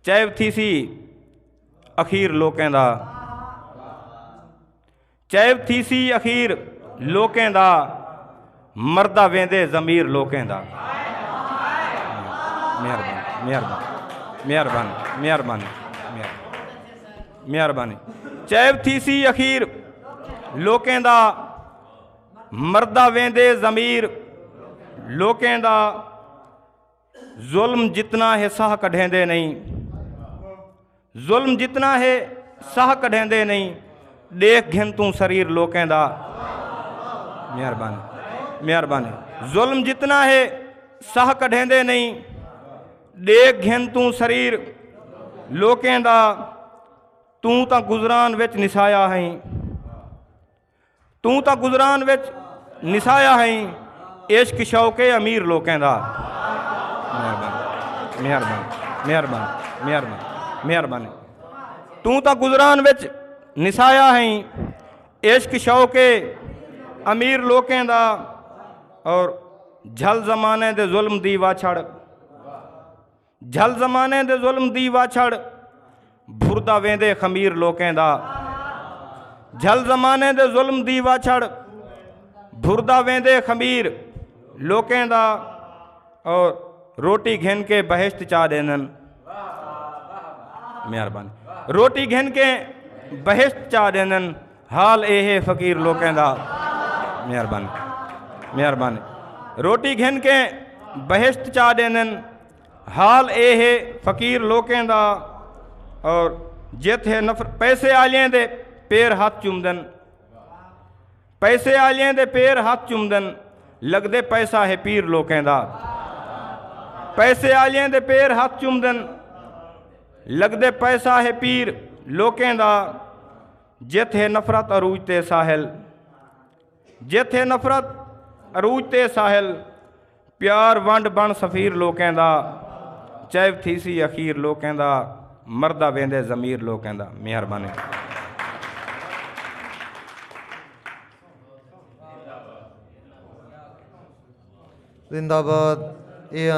चैब थी सी अखीर लोकें दा, चैब थी सी अखीर लोकें दा, मरदा वेंदे ज़मीर लोकें दा। मेहरबानी मेहरबानी मेहरबानी मेहरबानी मेहरबानी। चैब थी सी अखीर लोकें दा, मरदा वेंदे ज़मीर लोकें दा। जुल्म जितना है सह कढेंदे नहीं, जुल्म जितना है सह कढेंदे नहीं, देख घिन तू शरीर लोकें दा। मेहरबानी मेहरबानी। जुल्म जितना है सह कढेंदे नहीं, देख घिन तू शरीर लोकें दा। तू तां गुजरान विच निसाया है, तू तां गुजरान विच निसाया है, इश्क शौके अमीर लोकें दा। मेहरबानी मेहरबानी मेहरबानी मेहरबानी मेहरबानी। तू तां गुजरान विच निसाया है, इश्क शौके अमीर लोकें दा। और झल जमाने दे जुल्म दी वाछड़, झल जमाने दे जुल्म दी वाछड़, भुरदा वेंदे खमीर लोकें दा। झल जमाने दे जुल्म दी वाछड़, भुरदा वेंदे खमीर लोकें दा। और रोटी घिन के बहिश्त चा देनन। मेहरबानी। रोटी घिन के बहिश्त चा देनन, हाल एहे फ़कीर लोकें दा। मेहरबानी मेहरबानी। रोटी घिन के बहिश्त चा देनन, हाल एहे फ़कीर लोकें दा। और जिथे नफर पैसे आलियां दे पैर हाथ चुमदन, पैसे आलियां दे पैर हाथ चुमदन, लगदे पैसा है पीर लोकें दा। पैसे आलियां दे पैर हाथ चुमदन, लगदे पैसा है पीर लोकें दा। जिथे नफरत अरूज ते साहिल, जिथे नफरत अरूज ते साहिल, प्यार वंड बन सफ़ीर लोकें दा। चैब थी सी अखीर लोकें दा, मरदा वेंदे ज़मीर लोकें दा। मेहरबानी। जिंदाबाद। ये